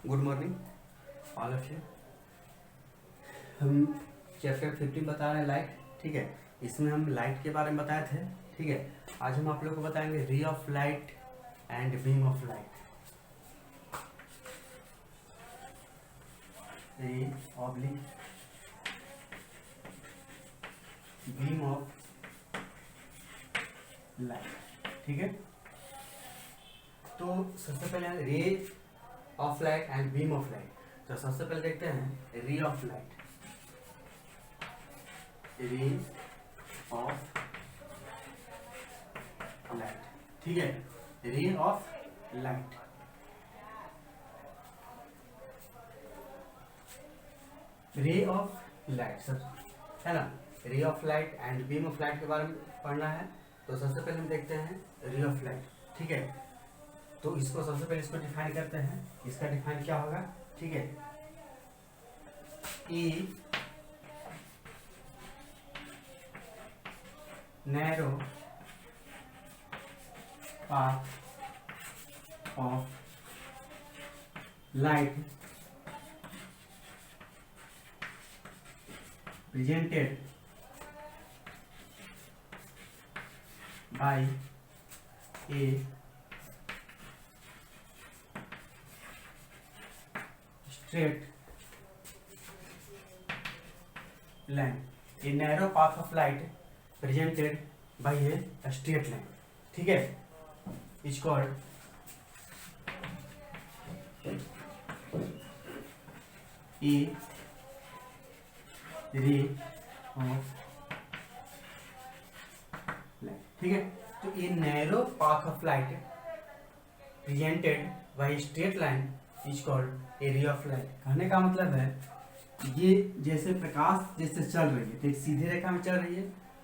Good morning all of you. हम chapter 15 बता रहे हैं लाइट। ठीक है, इसमें हम लाइट के बारे में बताए थे। ठीक है, आज हम आप लोग को बताएंगे रे of light and beam of light. रे ऑब्लिक बीम ऑफ लाइट। ठीक है, तो सबसे पहले रे of light and beam of light. तो सबसे पहले देखते हैं रे ऑफ लाइट। रे ऑफ लाइट, ठीक है, रे ऑफ लाइट। रे ऑफ लाइट सब है ना। रे of light and beam of light के बारे में पढ़ना है। तो सबसे पहले हम देखते हैं रे ऑफ लाइट। ठीक है, तो इसको सबसे पहले इसको डिफाइन करते हैं। इसका डिफाइन क्या होगा? ठीक है, ई narrow path of light presented by a straight line. A narrow path of light presented by a straight line. ठीक है, is called a रे ऑफ लाइट। ठीक है, तो ये narrow path of light presented by straight line is called ए रे of light. कहने का मतलब है ये जैसे प्रकाश जैसे चल रही है, तो एक सीधी रेखा में चल रही है,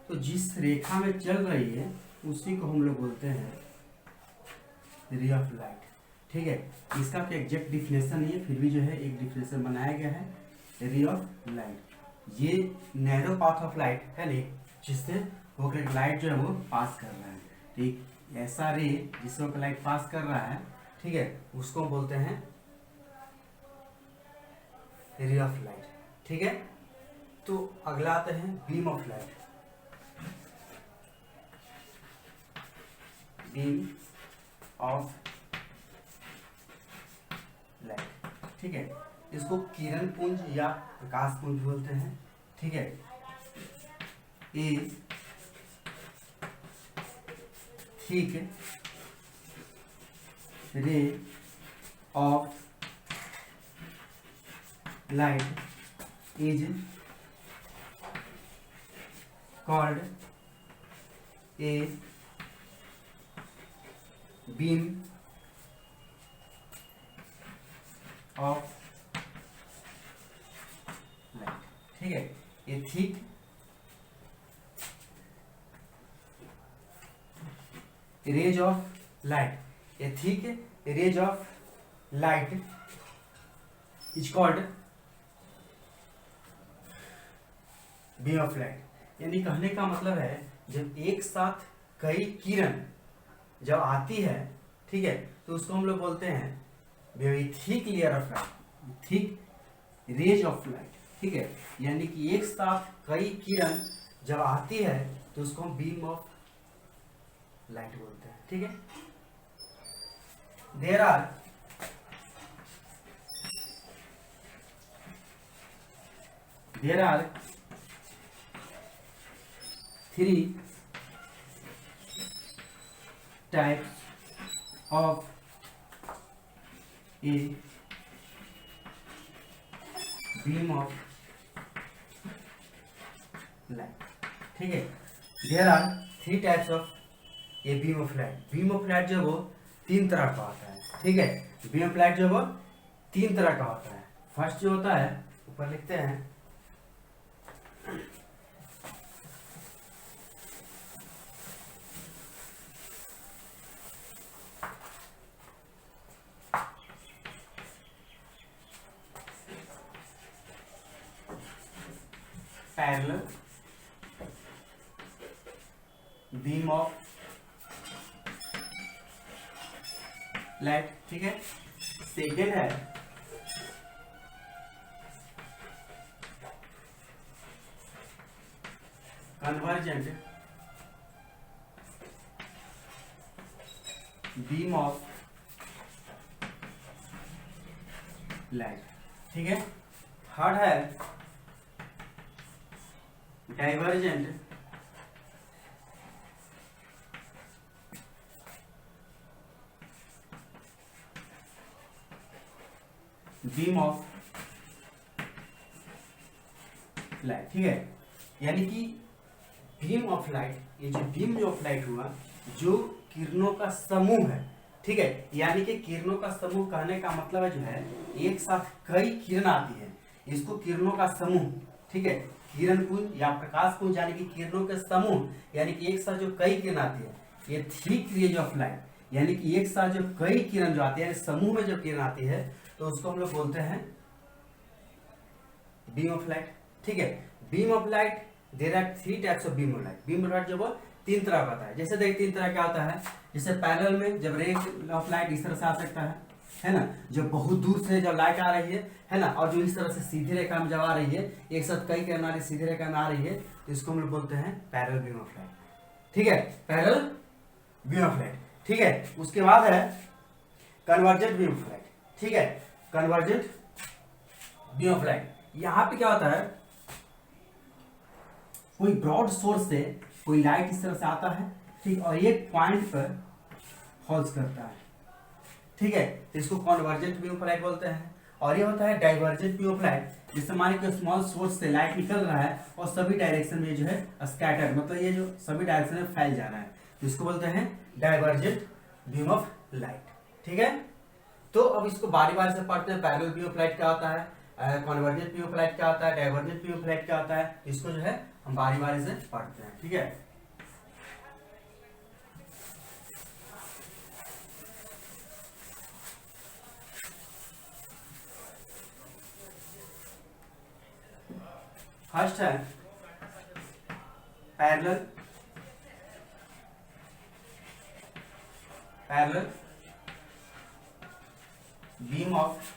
तो जिस रेखा में चल रही है उसी को हम लोग बोलते हैं रे ऑफ लाइट। ठीक है, इसका कोई एग्जैक्ट डिफिनेशन नहीं है, फिर भी जो है एक डिफिनेशन बनाया गया है रे ऑफ लाइट। ये नैरो पाथ ऑफ लाइट है नहीं, जिससे वो लाइट जो है वो पास कर रहा है। तो एक ऐसा रे जिससे लाइट पास कर रहा है, ठीक है, उसको बोलते हैं रे ऑफ लाइट। ठीक है, तो अगला आते हैं beam of light. Beam of light, ठीक है, इसको किरण पुंज या प्रकाश पुंज बोलते हैं। ठीक है, इज ठीक ray of light is called a beam of light. ठीक है, ये thick rays of light, a thick rays of light is called beam of light. यानी कहने का मतलब है जब एक साथ कई किरण जब आती है, ठीक है, तो उसको हम लोग बोलते हैं thick layer of light, thick rays of light. ठीक है, यानी कि एक साथ कई किरण जब आती है तो उसको हम बीम ऑफ लाइट बोलते हैं। ठीक है, there are three types of a beam of light. ठीक है, there are three types of a beam of light. Beam of light जो वो तीन तरह का होता है। ठीक है, बीम ऑफ लाइट जो वो तीन तरह का होता है। फर्स्ट जो होता है, ऊपर लिखते हैं, पैरेलल बीम ऑफ लाइट। ठीक है, सेकेंड है कन्वर्जेंट बीम ऑफ लाइट। ठीक है, थर्ड है डाइवर्जेंट बीम ऑफ लाइट। ठीक है, यानी कि बीम ऑफ लाइट, ये जो बीम ऑफ लाइट हुआ, जो किरणों का समूह है। ठीक है, यानी कि किरणों का समूह कहने का मतलब है जो है एक साथ कई किरण आती है, इसको किरणों का समूह। ठीक है, किरण पुंज या प्रकाश पुंज यानी कि किरणों के समूह, यानी कि एक साथ जो कई किरण आती है, ये थिक रेज ऑफ लाइट, यानी कि एक साथ जो कई किरण जो आती है, समूह में जो किरण आती है, तो उसको हम लोग बोलते हैं बीम ऑफ लाइट। ठीक है, beam of light there are 3 types of beam of light. Beam of light जो वो 3 तरह का होता है। जैसे देखिए 3 तरह क्या होता है, जैसे पैरेलल में जब रे ऑफ लाइट इस तरह से आ सकता है ना, जब बहुत दूर से जब लाइट आ रही है ना, और जो इस तरह से सीधी रेखा में जब आ रही है, एक साथ कई किरण आ रही है, सीधी रेखा में आ रही है, तो इसको हम लोग बोलते हैं पैरेलल बीम ऑफ लाइट। ठीक है, पैरेलल बीम ऑफ लाइट। ठीक है, उसके बाद है कन्वर्जेंट बीम ऑफ लाइट। ठीक है, कन्वर्जेंट बीम ऑफ लाइट, यहां पे क्या होता है, कोई ब्रॉड सोर्स से कोई लाइट इस तरह से आता है, ठीक, और एक पॉइंट पर फॉल्स करता है। ठीक है, तो इसको कन्वर्जेंट बीम ऑफ लाइट बोलते हैं। और ये होता है डाइवर्जेंट बीम ऑफ लाइट, जिससे मान के स्मॉल सोर्स से लाइट निकल रहा है और सभी डायरेक्शन में जो है स्कैटर, मतलब ये जो सभी डायरेक्शन में फैल जा रहा है, तो इसको बोलते हैं डाइवर्जेंट बीम ऑफ लाइट। ठीक है, तो अब इसको बारी बारी से पढ़ते हैं। पैरेलल बीम ऑफ लाइट क्या होता है, कन्वर्जेंट बीम ऑफ लाइट क्या होता है, डाइवर्जेंट बीम ऑफ लाइट क्या होता है, इसको जो है हम बारी बारी से पढ़ते हैं। ठीक है, फर्स्ट है पैरेलल बीम ऑफ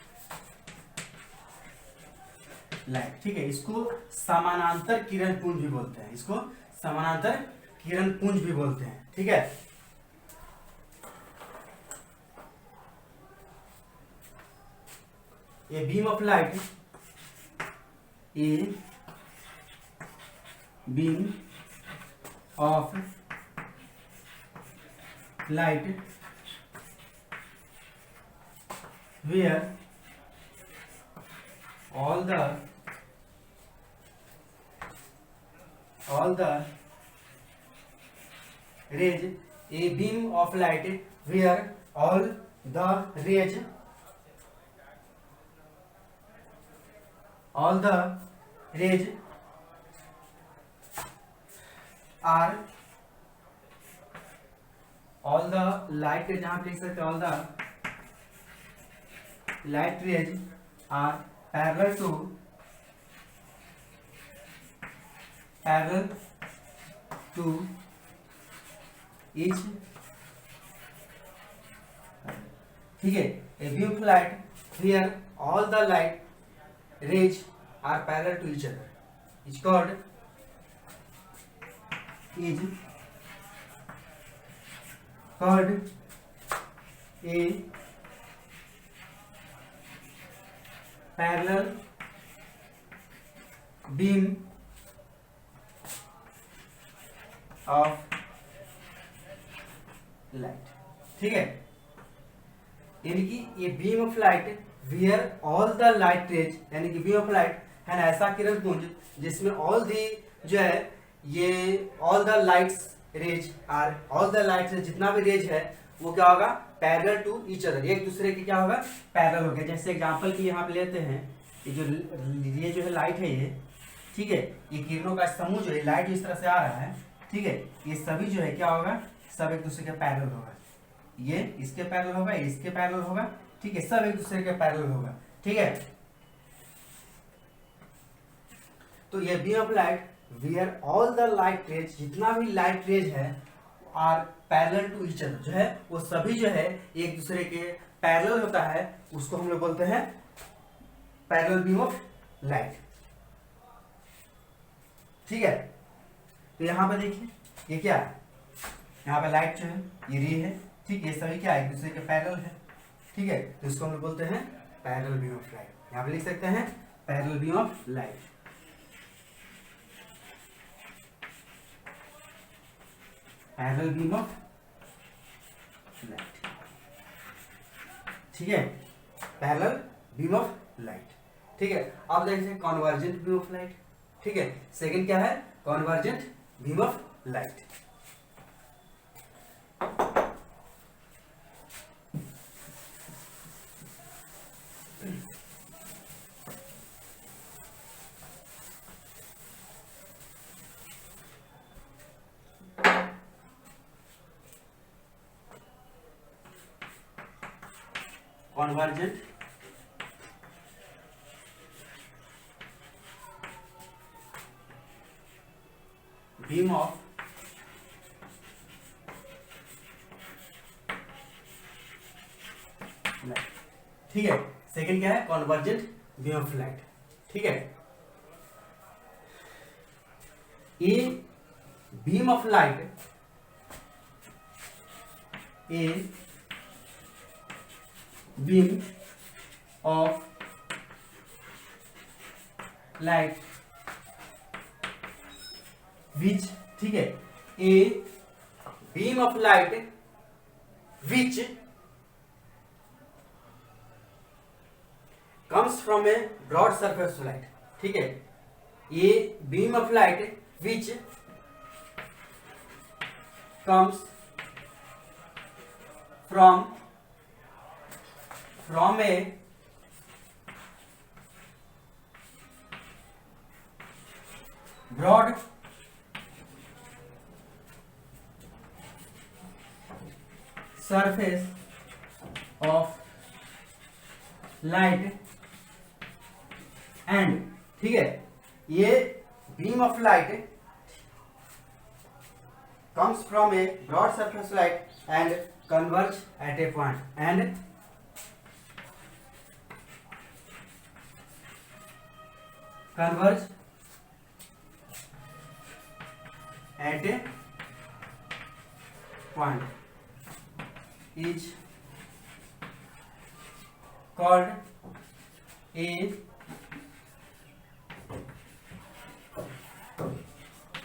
लाइट। ठीक है, इसको समानांतर किरण पुंज भी बोलते हैं, इसको समानांतर किरण पुंज भी बोलते हैं। ठीक है, ये बीम ऑफ लाइट, ये beam of light where all the rays, a beam of light where all the rays are, all the light, जहां पे लिख सकते all the light rays are parallel to each। ठीक है, a beam of light where all the light rays are parallel to each other is called a parallel beam of light। ठीक है, यानी कि ये beam of light wear all the light raise, यानी कि beam of light है ना ऐसा किरण पुंज जिसमें ऑल दी जो है ये all the lights rays are, all the lights जितना भी रेज है वो क्या होगा, पैरेलल टू ईच अदर, एक दूसरे के क्या होगा, पैरेलल हो गया। जैसे एग्जांपल की यहाँ पे लेते हैं, ये जो है लाइट है ये, ठीक है, ये किरणों का समूह जो है, लाइट इस तरह से आ रहा है, ठीक है, ये सभी जो है क्या होगा, सब एक दूसरे के पैरेलल होगा, ये इसके पैरेलल होगा, ये इसके पैरेलल होगा, ठीक है, सब एक दूसरे के पैरेलल होगा। ठीक है, तो ये beam of light where all the light rays, जितना भी लाइट रेज है are parallel to each other, जो है वो सभी जो है एक दूसरे के पैरेलल होता है, उसको हम लोग बोलते हैं पैरेलल बीम ऑफ लाइट। ठीक है, तो यहाँ पे देखिए ये क्या है, यहाँ पे लाइट जो है ये रे है, ठीक, ये सभी क्या है, एक दूसरे के पैरेलल है, ठीक है, तो इसको हम लोग बोलते हैं पैरेलल बीम ऑफ लाइट। यहाँ पे लिख सकते हैं parallel beam of light. Parallel beam of light, ठीक है, पैरेलल बीम ऑफ लाइट, ठीक है। अब देखते हैं कॉन्वर्जेंट बीम ऑफ लाइट, ठीक है। सेकंड क्या है, convergent beam of light. Convergent beam of light, ठीक है। सेकंड क्या है, कॉन्वर्जेंट बीम ऑफ लाइट, ठीक है। A beam of light, a beam of light which, ठीक है, a beam of light which comes from a broad surface light, ठीक है, a beam of light which comes from a broad surface of light and, ठीक है, ये beam of light comes from a broad surface light and converge at a point and converge at a point is called a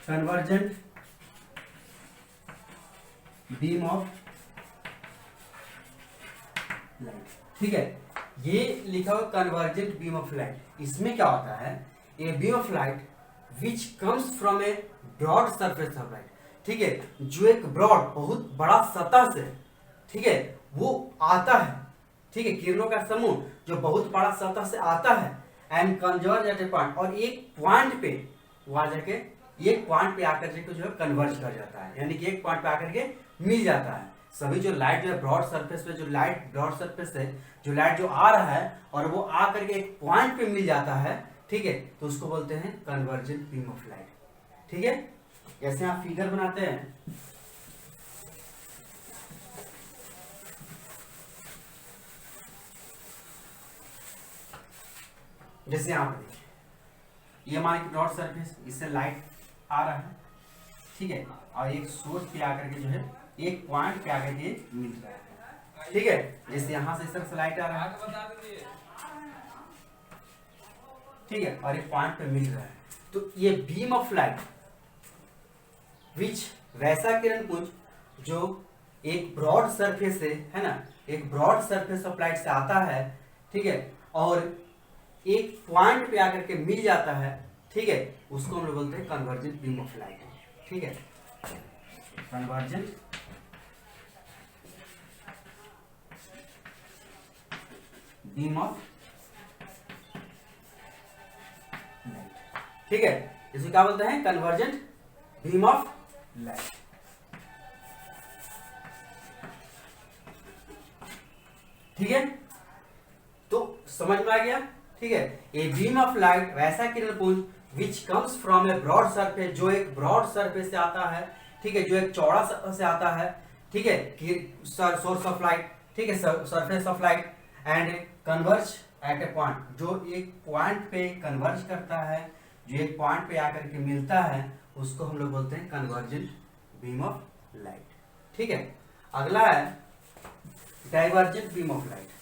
convergent beam of light, ठीक है। ये लिखा हुआ convergent beam of light, इसमें क्या होता है, a beam of light which comes from a broad surface of light, ठीक है, जो एक ब्रॉड बहुत बड़ा सतह से, ठीक है, वो आता है, ठीक है, किरणों का समूह जो बहुत बड़ा सतह से आता है and converge eight A point, और एक पॉइंट पे वो आ जाके एक पॉइंट पे आकर के जो है कन्वर्ज कर जाता है, यानी कि एक पॉइंट पे आकर के मिल जाता है। सभी जो लाइट जो है ब्रॉड सरफेस पे, जो लाइट ब्रॉड सरफेस से जो लाइट जो आ रहा है और वो आ करके एक पॉइंट पे मिल जाता है, ठीक है, तो उसको बोलते हैं कन्वर्जेंट बीम ऑफ लाइट, ठीक है। जैसे आप फिगर बनाते हैं, जैसे यहाँ पर देखिए, ये हमारे ब्रॉड सरफेस, इससे लाइट आ रहा है, ठीक है, और एक सोर्स पे आकर के जो है एक पॉइंट पे आकर के मिल रहा है, ठीक है, जैसे यहां से इस तरह से लाइट आ रहा है, ठीक है, और एक पॉइंट पे मिल रहा है, तो ये बीम ऑफ लाइट विच वैसा किरण पुंज जो एक ब्रॉड सरफेस से, है ना, एक ब्रॉड सरफेस ऑफ लाइट से आता है, ठीक है, और एक पॉइंट पे आकर के मिल जाता है, ठीक है, उसको हम लोग बोलते हैं कन्वर्जेंट बीम ऑफ लाइट, ठीक है, कन्वर्जेंट बीम ऑफ लाइट, ठीक है, इसको क्या बोलते हैं, कन्वर्जेंट बीम ऑफ लाइट, ठीक है। तो समझ में आ गया, ठीक है, ए बीम ऑफ लाइट वैसा किरण पुंज which comes from a broad surface, जो एक ब्रॉड सरफेस से आता है, ठीक है, जो एक चौड़ा से आता है, ठीक है, सोर्स ऑफ लाइट, ठीक है, surface of light and converge eight A point, जो एक पॉइंट पे कन्वर्ज करता है, जो एक पॉइंट पे आकर के मिलता है, उसको हम लोग बोलते हैं कन्वर्जेंट बीम ऑफ लाइट। ठीक है, अगला है divergent beam of light.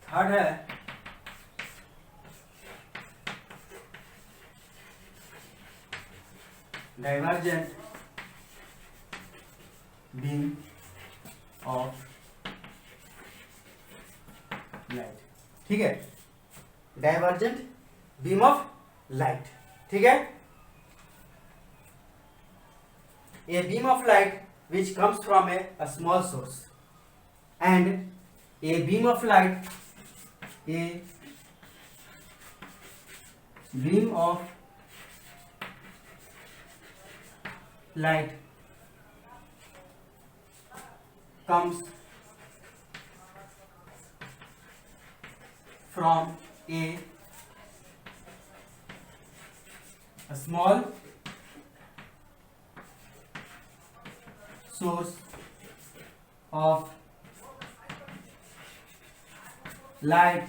Third है डाइवर्जेंट बीम ऑफ लाइट। ठीक है, डाइवर्जेंट बीम ऑफ लाइट। ठीक है, a beam of light which comes from a small source and a beam of light comes from a small source of light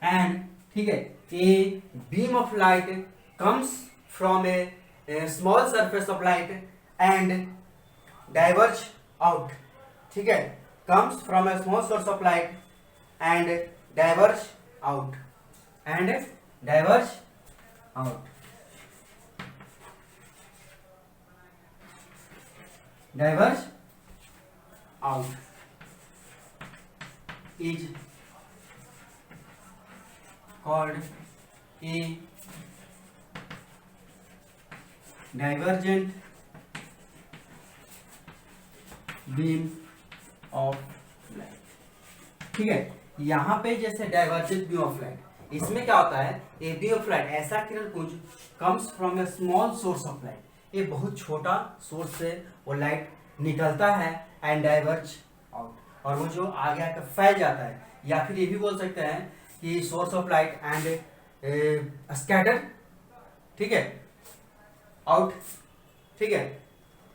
and ठीक है, a beam of light comes from a small surface of light and diverge out। ठीक है, comes from a small source of light and diverge out diverge out is called a divergent beam of light। ठीक है, यहाँ पे जैसे divergent beam of light, इसमें क्या होता है, ए बीम ऑफ लाइट ऐसा किरण पुंज comes from A small source of light, ये बहुत छोटा सोर्स से वो लाइट निकलता है एंड डाइवर्ज आउट, और वो जो आगे आकर फैल जाता है, या फिर ये भी बोल सकते हैं कि source of light and scatter. ठीक है, आउट। ठीक है,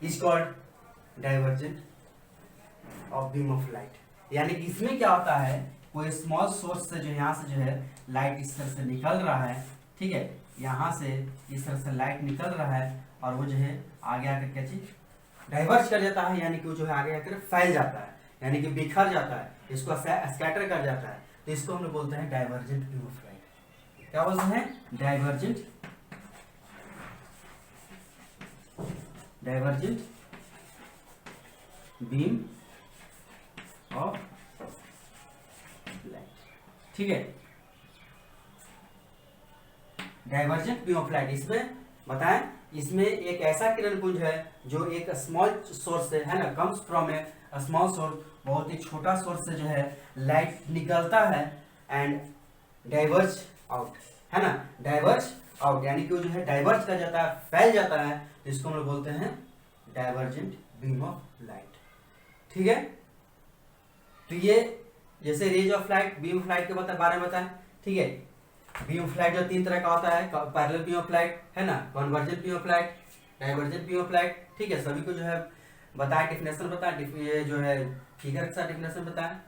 is called divergent of beam of light. यानी कि इसमें क्या होता है, कोई स्मॉल सोर्स से जो यहाँ से जो है लाइट इस तरह से निकल रहा है। ठीक है, यहाँ से इस तरह से लाइट निकल रहा है और वो जो है आगे आकर क्या चीज डाइवर्ज कर जाता है, यानी कि वो जो है आगे आकर फैल जाता है, यानी कि बिखर जाता है, इसको स्कैटर कर जाता है, तो इसको हम लोग बोलते हैं डाइवर्जेंट बीम ऑफ लाइट। क्या बोलते हैं, डाइवर्जेंट बीम ऑफ लाइट। ठीक है, डाइवर्जेंट बीम ऑफ लाइट, इसमें बताएं, इसमें एक ऐसा किरण पुंज है जो एक स्मॉल सोर्स से है ना, comes from A small source, बहुत ही छोटा सोर्स से जो है लाइट निकलता है एंड डाइवर्ज आउट, है ना, डाइवर्ज आउट, यानी कि वो जो है डाइवर्ज कर जाता है, फैल जाता है, तो इसको हम लोग बोलते हैं डाइवर्जेंट बीम ऑफ लाइट। ठीक है, तो ये जैसे rays of light, beam of light के बारे में बताएं। ठीक है, बीम ऑफ लाइट जो 3 तरह का होता है, पैरेलल बीम ऑफ लाइट, है ना, convergent beam of light, divergent beam of light. ठीक है, सभी को जो है बताया, डिफिनेशन बताया, ये जो है फिगर के साथ डिफिनेशन बताया।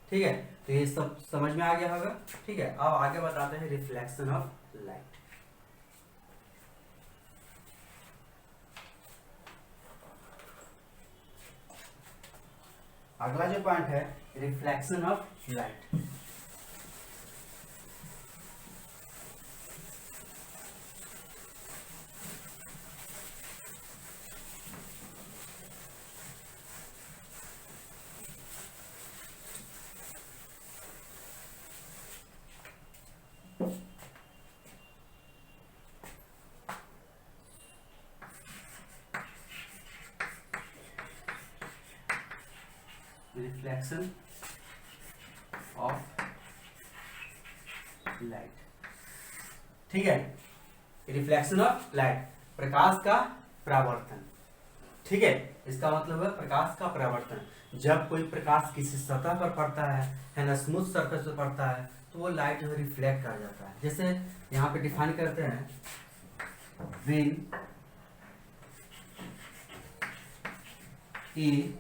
ठीक है, तो ये सब समझ में आ गया होगा। ठीक है, अब आगे बताते हैं रिफ्लेक्शन ऑफ लाइट। अगला जो पॉइंट है reflection of light. Reflection of light. ठीक है, रिफ्लेक्शन ऑफ लाइट, प्रकाश का परावर्तन। ठीक है, इसका मतलब है प्रकाश का परावर्तन। जब कोई प्रकाश किसी सतह पर पड़ता है ना, स्मूथ सरफेस पर पड़ता है, तो वो लाइट जो है रिफ्लेक्ट कर जाता है। जैसे यहाँ पे डिफाइन करते हैं, व्हेन ए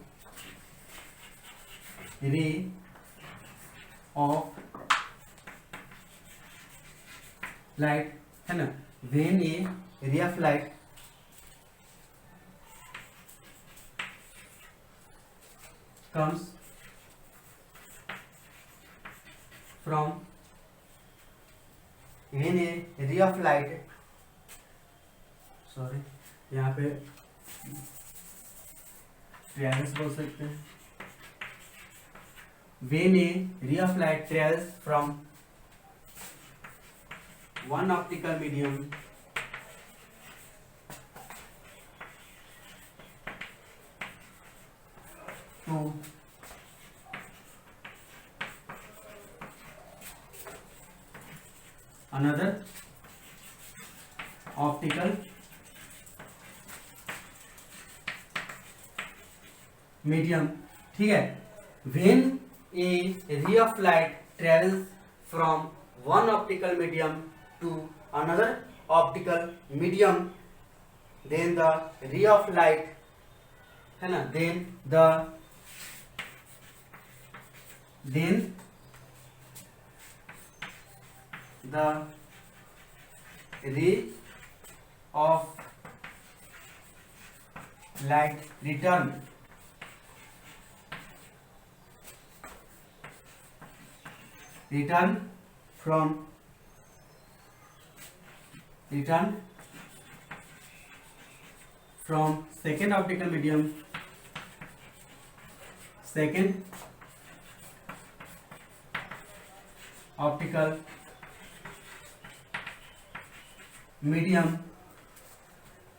रे ऑफ लाइट, है ना, व्हेन ए रे of light comes from when a ray of light, sorry यहाँ पे ट्रेवल्स बोल सकते हैं, when a ray of light travels from one optical medium to another optical medium, ठीक है, when a ray of light travels from one optical medium to another optical medium, then the ray of light, है ना, then the ray of light return from second optical medium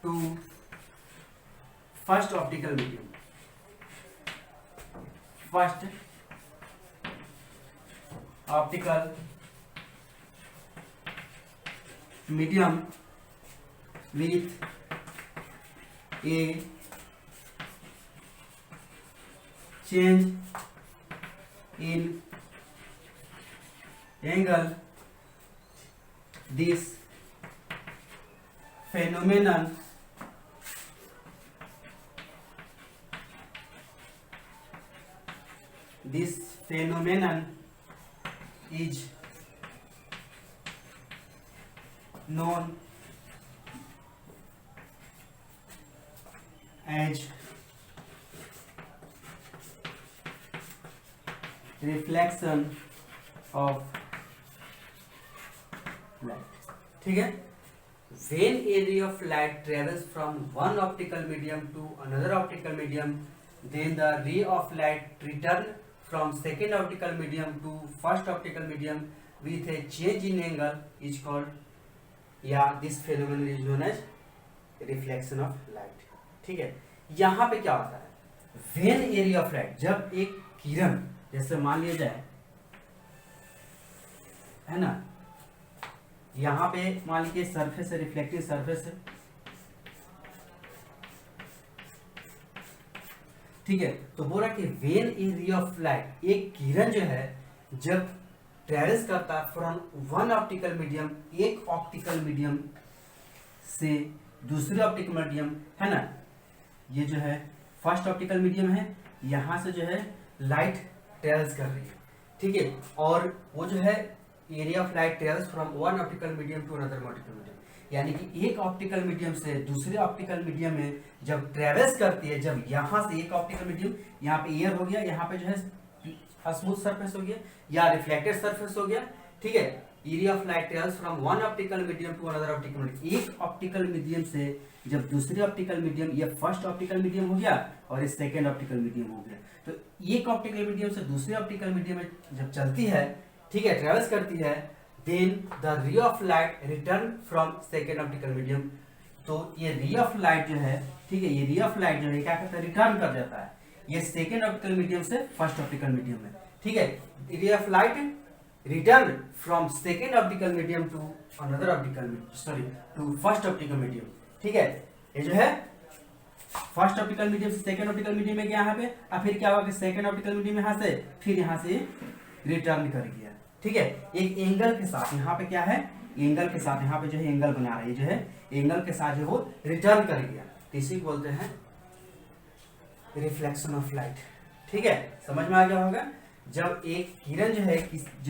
to first optical medium with a change in angle. This phenomenon is known as reflection of light, ठीक है, when a ray of light travels from one optical medium to another optical medium, then the ray of light return from second optical medium to first optical medium with a change in angle is called, या this phenomenon is known as reflection of light, ठीक है। यहाँ पे क्या होता है, when a ray of light, जब एक किरण, जैसे मान लिया जाए, है ना, यहाँ पे मान लीजिए सरफेस है, रिफ्लेक्टिव सरफेस है, ठीक है, तो बोल रहा कि वेन ए रे ऑफ लाइट, एक किरण जो है जब ट्रेवल्स करता है फ्रॉम वन ऑप्टिकल मीडियम, एक ऑप्टिकल मीडियम से दूसरे ऑप्टिकल मीडियम, है ना, ये जो है फर्स्ट ऑप्टिकल मीडियम है, यहाँ से जो है लाइट ट्रेवल्स कर रही है, ठीक है, और वो जो है a ray of light travels from one optical medium to another optical medium, यानी कि एक ऑप्टिकल मीडियम से दूसरे ऑप्टिकल मीडियम में जब ट्रेवल्स करती है, जब यहाँ से एक ऑप्टिकल मीडियम, यहाँ पे एयर हो गया, यहाँ पे जो है स्मूथ सरफेस हो गया या रिफ्लेक्टेड सरफेस हो गया, ठीक है, a ray of light travels from one optical medium to another optical medium, एक ऑप्टिकल मीडियम से जब दूसरे ऑप्टिकल मीडियम, ये फर्स्ट ऑप्टिकल मीडियम हो गया और ये सेकेंड ऑप्टिकल मीडियम हो गया, तो एक ऑप्टिकल मीडियम से दूसरे ऑप्टिकल मीडियम में जब चलती है, ठीक है, ट्रेवल्स करती है, then the ray of light return from second optical medium, तो ये ray of light जो है, ठीक है, ये ray of light जो है क्या करता है, रिटर्न कर देता है ये सेकेंड ऑप्टिकल मीडियम से फर्स्ट ऑप्टिकल मीडियम में, ठीक है, ray of light return from second optical medium to another optical medium, sorry to first optical medium, ठीक है, ये जो है फर्स्ट ऑप्टिकल मीडियम से सेकेंड ऑप्टिकल मीडियम में गया यहाँ पे, और फिर क्या होगा कि सेकेंड ऑप्टिकल मीडियम यहाँ से फिर यहाँ से रिटर्न कर गया, ठीक है, एक एंगल के साथ, यहाँ पे क्या है, एंगल के साथ, यहाँ पे जो है एंगल बना रहा है, ये जो है एंगल के साथ जो वो रिटर्न कर गया, तो इसी को बोलते हैं रिफ्लेक्शन ऑफ लाइट। ठीक है, समझ में आ गया होगा। जब एक किरण जो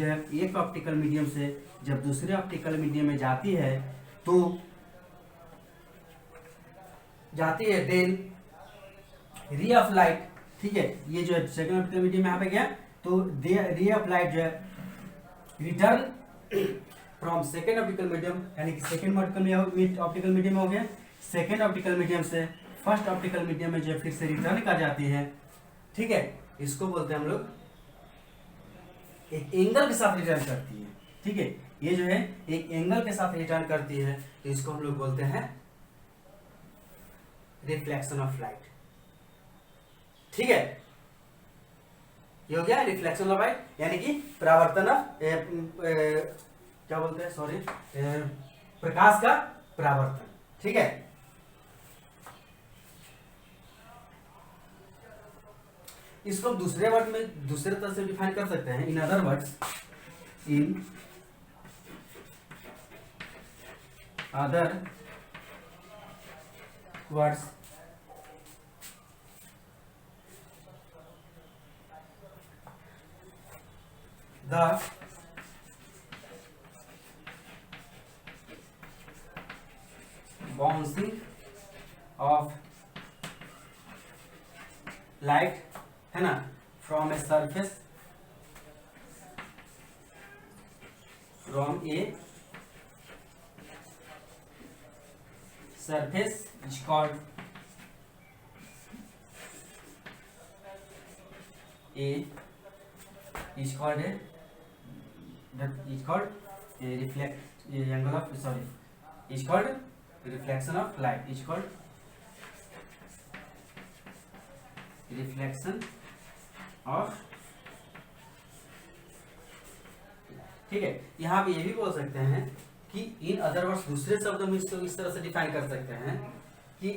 है एक ऑप्टिकल मीडियम से जब दूसरे ऑप्टिकल मीडियम में जाती है तो जाती है देन रे ऑफ लाइट, ठीक है, ये जो है सेकंड ऑप्टिकल मीडियम में यहाँ पे गया तो रे ऑफ लाइट जो है return from second optical medium, यानी कि सेकेंड ऑप्टिकल मीडियम हो गया, सेकेंड ऑप्टिकल मीडियम से फर्स्ट ऑप्टिकल मीडियम में जो फिर से रिटर्न कर जाती है। ठीक है, इसको बोलते हैं हम लोग एक एंगल के साथ रिटर्न करती है। ठीक है, ये जो है एक एंगल के साथ रिटर्न करती है, तो इसको हम लोग बोलते हैं रिफ्लेक्शन ऑफ लाइट। ठीक है, ये हो गया रिफ्लेक्शन ऑफ लाइट, यानी कि परावर्तन क्या बोलते हैं, सॉरी, प्रकाश का परावर्तन। ठीक है, इसको हम दूसरे वर्ड में दूसरे तरह से डिफाइन कर सकते हैं। In other words, in other words, the bouncing of light है ना from a surface is called a angle of, sorry, is called reflection of light, is called reflection of। ठीक है, यहाँ पे ये भी बोल सकते हैं कि इन अदर वर्ड्स, दूसरे शब्दों में इसको इस तरह से डिफाइन कर सकते हैं कि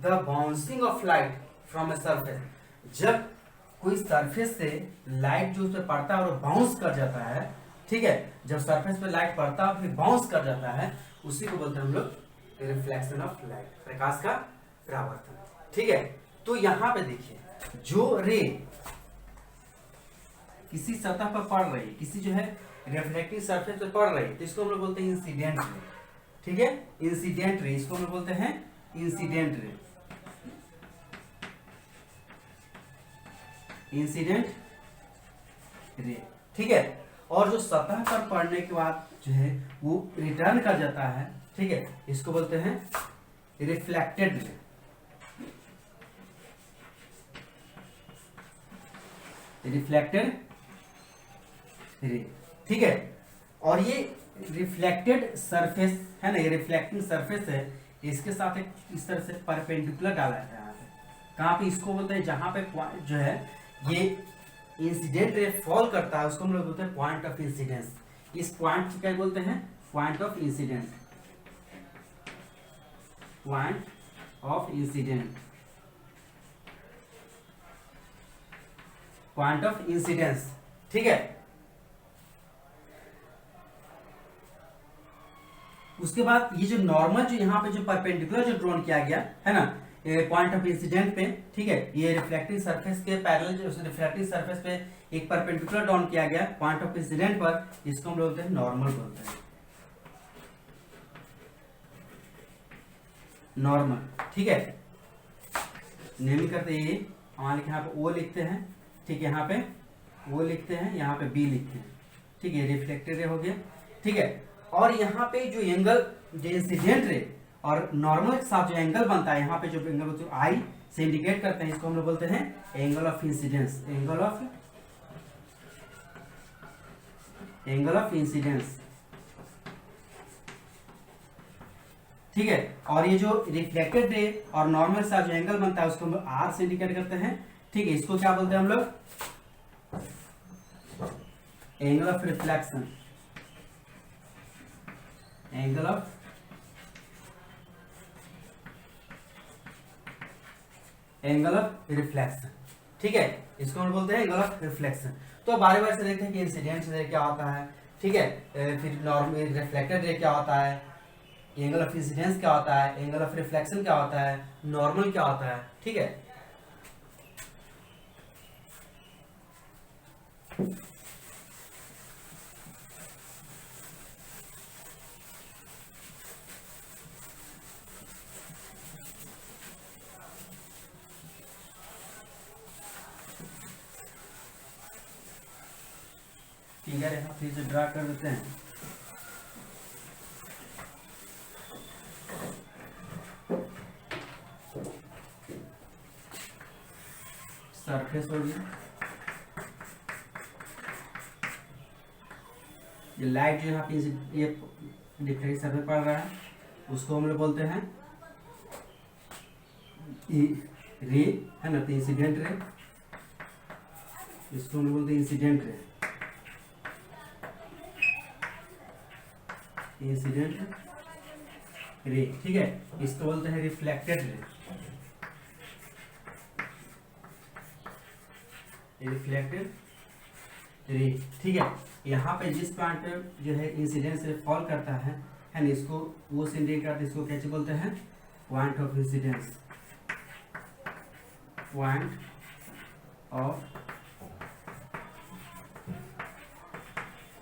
the bouncing off light from a surface, जब कोई सरफेस से लाइट जो उस पर पड़ता है और बाउंस कर जाता है। ठीक है, जब सरफेस पे लाइट पड़ता है फिर बाउंस कर जाता है, उसी को बोलते हैं हम लोग रिफ्लेक्शन ऑफ लाइट, प्रकाश का परावर्तन। ठीक है, तो यहाँ पे देखिए, जो रे किसी सतह पर पड़ रही है, किसी जो है रिफ्लेक्टिंग सरफेस पे पड़ रही है, तो इसको हम लोग बोलते हैं इंसिडेंट रे। ठीक है, इंसिडेंट रे, इसको हम लोग बोलते हैं इंसिडेंट रे, इंसिडेंट रे। ठीक है, और जो सतह पर पड़ने के बाद जो है वो रिटर्न कर जाता है। ठीक है, इसको बोलते हैं रिफ्लेक्टेड रे, रिफ्लेक्टेड रे। ठीक है, और ये रिफ्लेक्टेड सरफेस है ना, ये रिफ्लेक्टिंग सरफेस है, इसके साथ एक इस तरह से परपेंडिकुलर डाला है यहाँ पे, कहाँ पे, इसको बोलते हैं जहां पे जो है ये इंसिडेंट रे फॉल करता है, उसको हम लोग बोलते हैं पॉइंट ऑफ इंसिडेंस। इस पॉइंट को क्या बोलते हैं, point of incident, point of incident, point of incidence. ठीक है, उसके बाद ये जो नॉर्मल जो यहाँ पे जो परपेंडिकुलर जो ड्रॉन किया गया है ना पॉइंट ऑफ इंसिडेंट पे, ठीक है, ये रिफ्लेक्टिंग सरफेस के पैरेलल जो रिफ्लेक्टिंग सरफेस पे एक परपेंडिकुलर ड्रॉन किया गया पॉइंट ऑफ इंसिडेंट पर, इसको हम बोलते हैं नॉर्मल बोलते हैं, नॉर्मल। ठीक है, नेमिंग करते ये हमारे यहाँ पे ओ लिखते हैं। ठीक है, यहाँ पे ओ लिखते हैं, यहाँ पे बी लिखते हैं। ठीक है, रिफ्लेक्टेड रे हो गया। ठीक है, और यहाँ पे जो एंगल जो इंसिडेंट रे और नॉर्मल के साथ जो एंगल बनता है, यहाँ पे जो एंगल जो आई से इंडिकेट करते हैं, इसको हम लोग बोलते हैं angle of incidence, angle of incidence. ठीक है, और ये जो रिफ्लेक्टेड रे और नॉर्मल के साथ जो एंगल बनता है उसको हम लोग आर से इंडिकेट करते हैं। ठीक है, इसको क्या बोलते हैं हम लोग, angle of reflection, angle of reflection. ठीक है, इसको हम बोलते हैं एंगल ऑफ रिफ्लेक्शन। तो बारी बारी से देखते हैं कि इंसिडेंट रे क्या होता है। ठीक है, फिर नॉर्मल रिफ्लेक्टेड रे क्या होता है, एंगल ऑफ इंसिडेंस क्या होता है, एंगल ऑफ रिफ्लेक्शन क्या होता है, नॉर्मल क्या होता है। ठीक है, फिगर यहाँ फिर से ड्रा कर देते हैं। सरफेस हो गया, ये लाइट जो यहाँ पे ये डिफरेंट सरफेस पड़ रहा है उसको हम लोग बोलते हैं रे, है ना, तो इंसिडेंट रे, इसको हम लोग बोलते हैं इंसिडेंट रे, इंसिडेंट रे, ठीक है। इसको बोलते हैं रिफ्लेक्टेड रे, रिफ्लेक्टेड रे, ठीक है। यहाँ पे जिस पॉइंट पे जो है इंसिडेंस रे फॉल करता है ना, इसको वो इंडिकेट करते हैं, इसको कैसे बोलते हैं, point of incidence, point of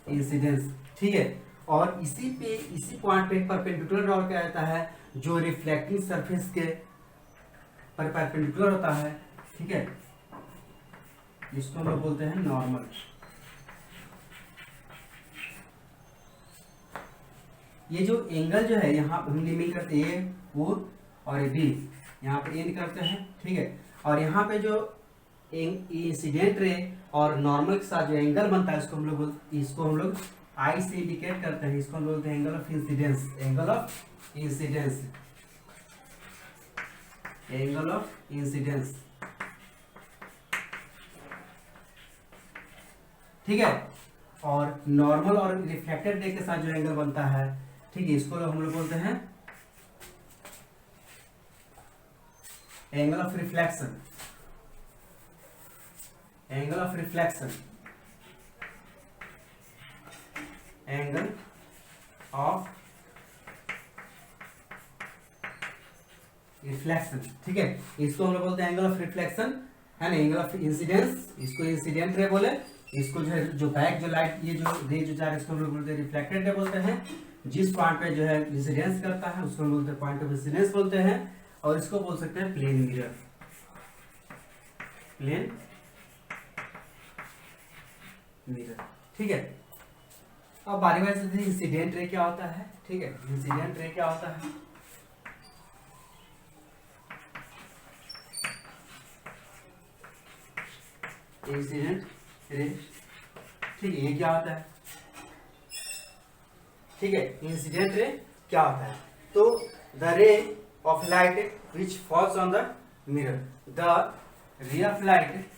incidence, ठीक है। और इसी पॉइंट पे परपेंडिकुलर ड्रॉ किया जाता है जो रिफ्लेक्टिंग सरफेस के पर परपेंडिकुलर होता है, ठीक है, जिसको हम लोग बोलते हैं नॉर्मल। ये जो एंगल जो है यहाँ हम लिमिट करते हैं ए ओ और बी, यहाँ पे एंड करते हैं, ठीक है। और यहाँ पे जो इंसिडेंट रे और नॉर्मल के साथ जो एंगल बनता है इसको हम लोग आई से इंडिकेट करते हैं, इसको हम बोलते हैं angle of incidence, angle of incidence, angle of incidence, ठीक है। और नॉर्मल और रिफ्लेक्टेड रे के साथ जो एंगल बनता है, ठीक है, इसको हम लोग बोलते हैं angle of reflection, angle of reflection, angle of reflection, ठीक है। इसको हम लोग बोलते हैं एंगल ऑफ रिफ्लेक्शन, है ना, एंगल ऑफ इंसिडेंस, इसको इंसिडेंट रे बोले, इसको जो है जो बैक जो लाइट ये जो रे जो जा रहा है इसको हम लोग बोलते हैं रिफ्लेक्टेड रे बोलते हैं। जिस पॉइंट पे जो है इंसिडेंस करता है उसको हम बोलते हैं पॉइंट ऑफ इंसिडेंस बोलते हैं। और इसको बोल सकते हैं प्लेन मिरर, प्लेन मिरर, ठीक है। अब बारी बारी से इंसिडेंट रे क्या होता है, ठीक है, इंसिडेंट रे क्या होता है, इंसिडेंट रे, ठीक है, ये क्या होता है, ठीक है, इंसिडेंट रे क्या होता है, तो द रे of light which falls on the mirror, the रे ऑफ लाइट,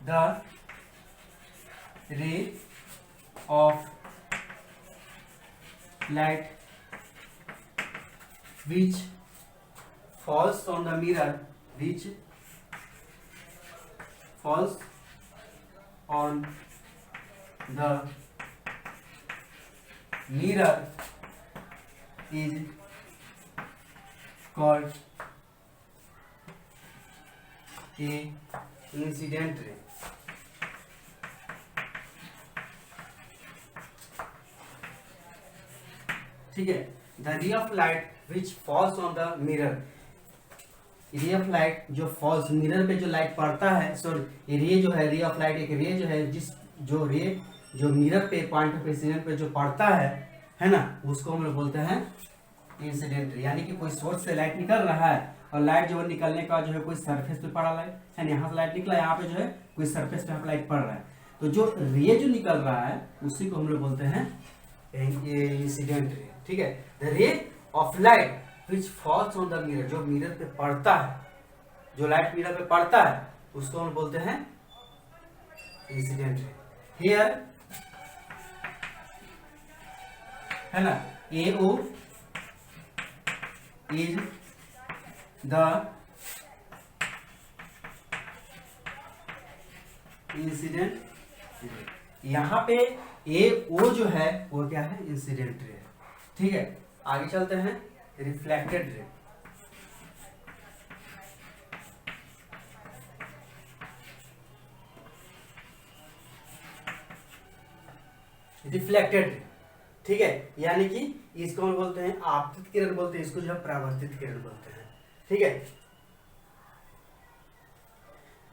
द रे of light which falls on the mirror, which falls on the mirror is called a incident ray, ठीक है। The रे of light which falls on the mirror, रे of light जो false mirror पे जो light पड़ता है, सॉरी रे जो है, रे ऑफ लाइट एक रे जो है जिस जो रे जो मिरर पे पॉइंट ऑफ इंसिडेंट पे जो पड़ता है ना, उसको हम लोग बोलते हैं इंसिडेंट रे। यानी कि कोई सोर्स से लाइट निकल रहा है और लाइट जो निकलने का जो है कोई सरफेस पे पड़ा है, यहाँ से लाइट निकला, यहाँ पे जो है कोई सरफेस पे यहाँ पे लाइट पड़ रहा है, तो जो रे जो निकल रहा है उसी को हम लोग बोलते हैं इंसिडेंट रे, ठीक है। द रे of light which falls on the mirror, जो मिरर पे पड़ता है, जो लाइट मिरर पे पड़ता है उसको हम बोलते हैं इंसिडेंट रे। हियर है ना, ए ओ इज द इंसिडेंट, यहाँ पे ए ओ जो है वो क्या है, इंसिडेंट रे, ठीक है। आगे चलते हैं, रिफ्लेक्टेड रे, डिफ्लेक्टेड रे, ठीक है, यानी कि इसको हम बोलते हैं आपतित किरण बोलते हैं, इसको जो है परावर्तित किरण बोलते हैं, ठीक है।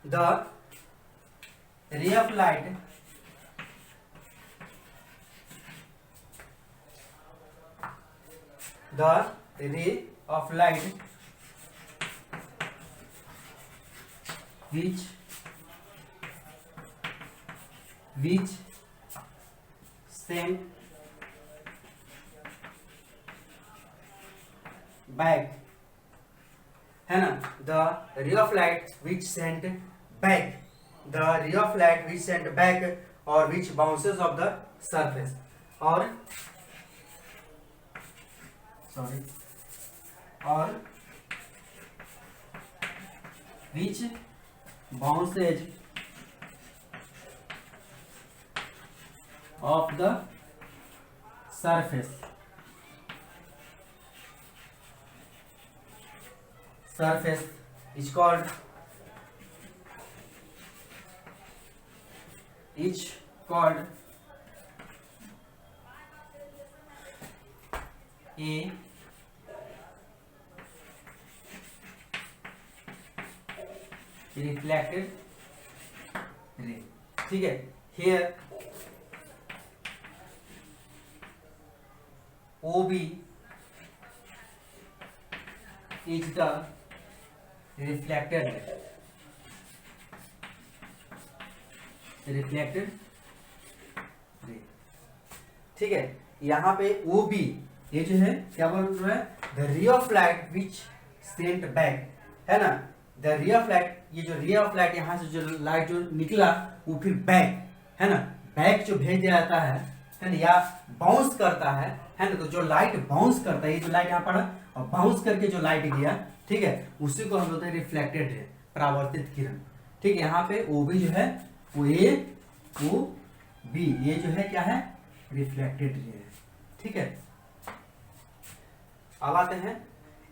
द रे of light which sent back, है ना, the ray of light which sent back, the ray of light which sent back or which bounces off the surface, और which bounces of the surface is called a reflected ray, ठीक है। here OB is the reflected ray, ठीक है। यहाँ पे OB ये जो है क्या बोल रहा है, द रे of light which Saint back, है ना, द रे ऑफ लाइट, ये जो रे ऑफ लाइट यहाँ से जो लाइट जो निकला वो फिर बैक, है ना, बैक जो भेज दिया जाता है ना, या बाउंस करता है ना, तो जो लाइट बाउंस करता है, ये जो लाइट यहाँ पड़ा और बाउंस करके जो लाइट गया, ठीक है, उसी को हम बोलते हैं रिफ्लेक्टेड रे, परावर्तित किरण, ठीक है। यहाँ पे OB जो है वो OB ये जो है क्या है, रिफ्लेक्टेड रे है, ठीक है। अब आते हैं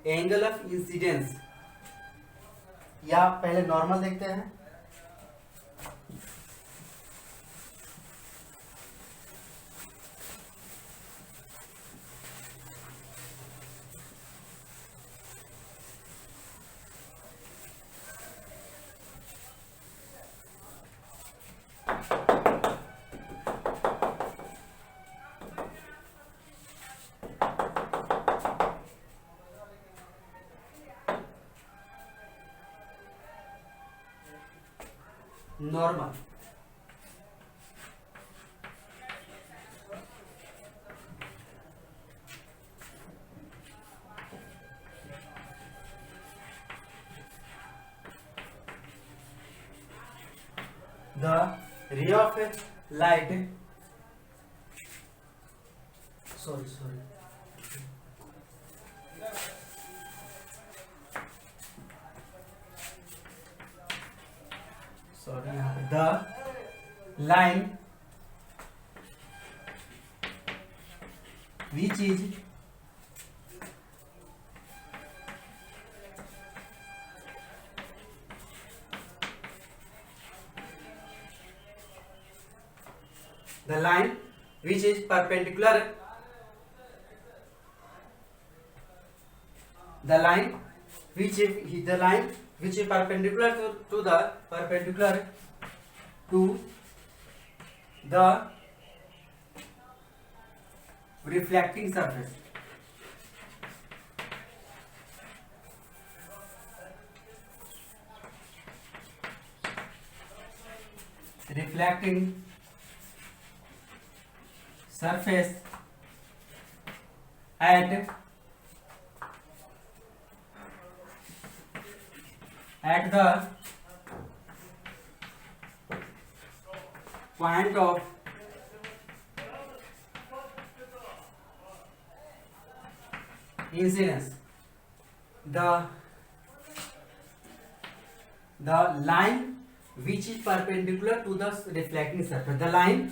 एंगल ऑफ इंसिडेंस, या पहले नॉर्मल देखते हैं। Normal, the ray of light, sorry the line which is perpendicular, the line which is perpendicular to the reflecting surface, at the point of incidence, the line which is perpendicular to the reflecting surface, the line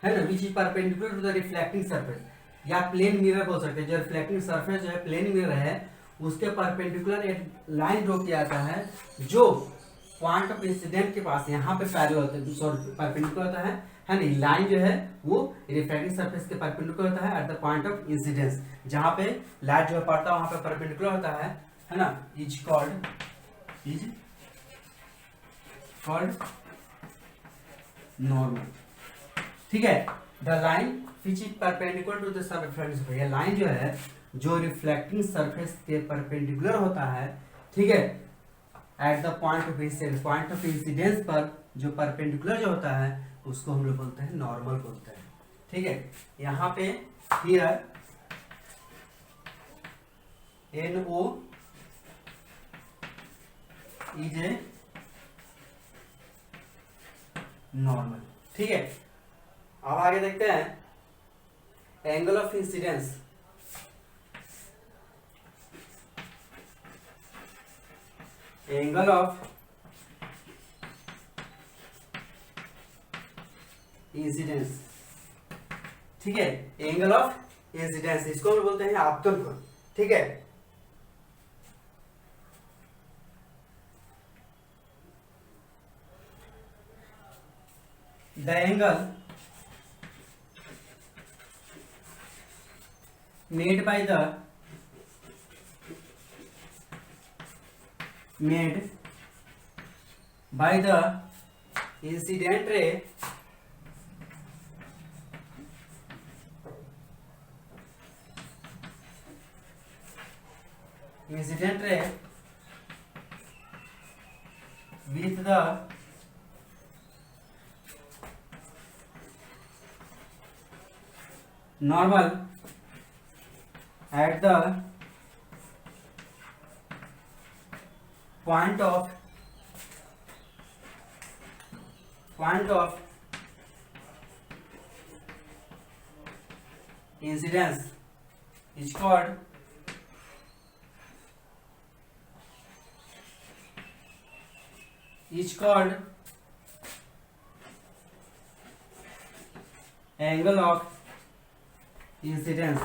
है ना which is perpendicular to the reflecting surface, या plane mirror बोल सकते हैं, जो reflecting surface जो है plane mirror है उसके परपेंडिकुलर एक लाइन ड्रॉ किया जाता है जो पॉइंट ऑफ इंसिडेंट के पास यहाँ पे पैरेलल होता है, सॉरी परपेंडिकुलर होता है ना, लाइन जो है वो रिफ्रैक्टिंग सरफेस के परपेंडिकुलर होता है at the point of incidence, जहाँ पे लाइट जो है पड़ता है वहां पे परपेंडिकुलर होता है ना, इज कॉल्ड नॉर्मल। ठीक है, the line which is perpendicular to the surface, ये लाइन जो है जो रिफ्लेक्टिंग सरफेस के परपेंडिकुलर होता है, ठीक है, at the point of incidence पर जो परपेंडिकुलर जो होता है उसको हम लोग बोलते हैं नॉर्मल बोलते हैं। ठीक है, यहाँ पे here NO is a normal. ठीक है, अब आगे देखते हैं angle of incidence. Angle of incidence, ठीक है, एंगल ऑफ इंसिडेंस इसको हम बोलते हैं आपतन कोण। ठीक है, the angle made by the incident ray with the normal at the point of incidence is called angle of incidence।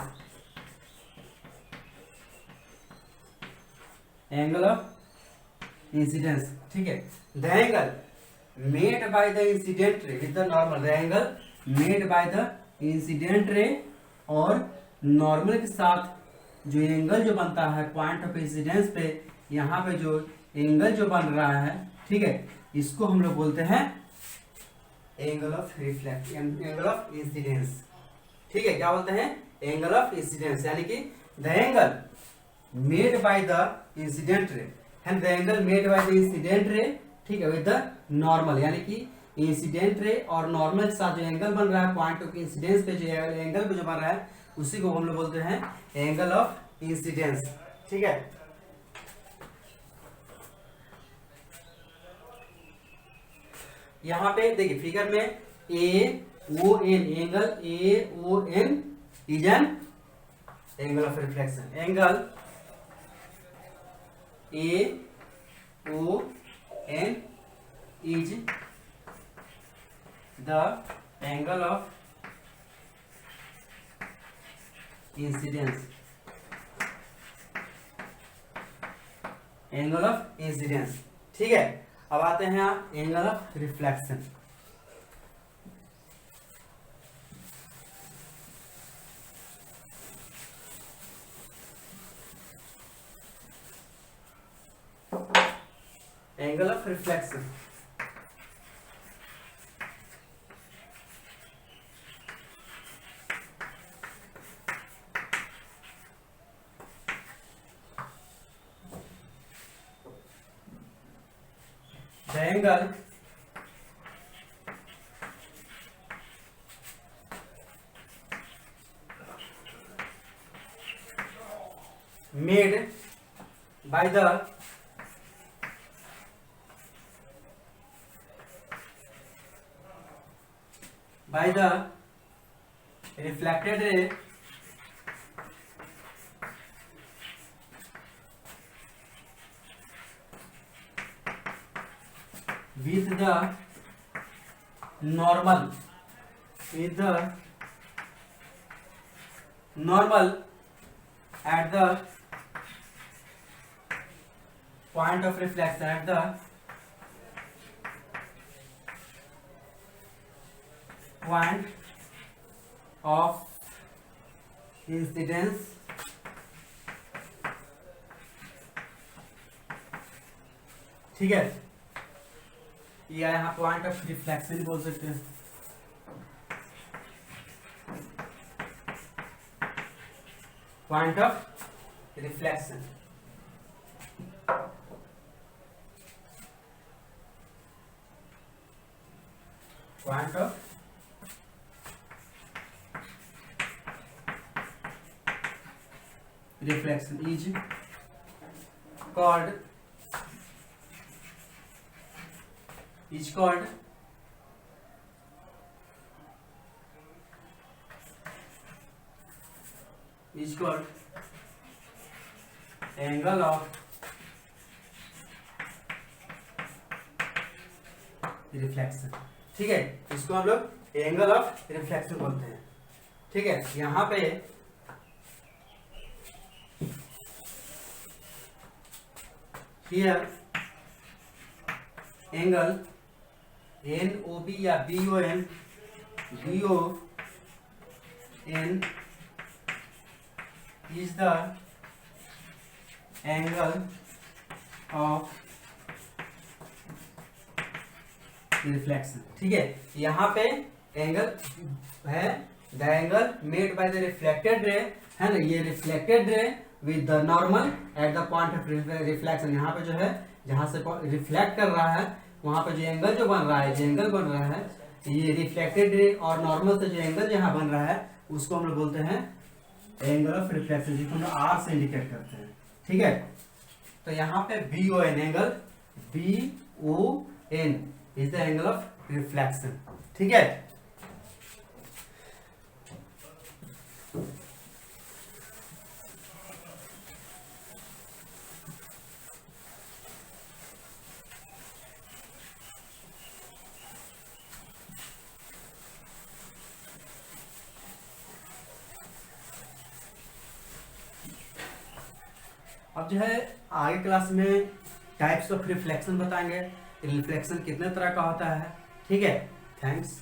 Angle of incidence, ठीक है, the angle made by the incident ray with the normal, the angle made by the incident ray और normal के साथ जो angle जो बनता है point of incidence पे, यहाँ पे जो एंगल जो बन रहा है, ठीक है, इसको हम लोग बोलते हैं एंगल ऑफ इंसिडेंस। ठीक है, क्या बोलते हैं, एंगल ऑफ इंसिडेंस, यानी कि the angle made by the incident ray and the angle made by the incident ray, ठीक है, विद द नॉर्मल, यानी कि इंसिडेंट रे और नॉर्मल के साथ जो एंगल बन रहा है पॉइंट ऑफ इंसिडेंस पे, जो एंगल जो बन रहा है उसी को हम लोग बोलते हैं एंगल ऑफ इंसिडेंस। ठीक है, यहाँ पे देखिए फिगर में AON, angle AON is an angle of reflection. Angle AON is the angle of incidence, angle of incidence. ठीक है, अब आते हैं आप angle of reflection. Angle of reflection, the angle made by the reflected ray with the normal at the point of reflection, point of incidence ठीक है, या यहाँ पॉइंट ऑफ रिफ्लेक्शन बोल सकते हैं। Point of reflection, point of reflection is called angle of reflection. ठीक है, इसको हम लोग एंगल ऑफ रिफ्लेक्शन बोलते हैं। ठीक है, यहां पे हियर एंगल NOB या BON is the angle of reflection. ठीक है, यहाँ पे एंगल है the angle made by the reflected ray, है ना, ये reflected ray with the normal at the point of reflection. यहाँ पे जो है जहां से रिफ्लेक्ट कर रहा है वहां पे जो एंगल जो बन रहा है, जो एंगल बन रहा है, ये रिफ्लेक्टेड रे और नॉर्मल से जो एंगल जहां बन रहा है उसको हम लोग बोलते हैं एंगल ऑफ रिफ्लेक्शन, जिसको हम लोग R से इंडिकेट करते हैं। ठीक है, तो यहाँ पे BON angle BON is the angle of reflection. ठीक है, अब जो है आगे क्लास में टाइप्स ऑफ रिफ्लेक्शन बताएंगे, रिफ्लेक्शन कितने तरह का होता है। ठीक है, थैंक्स।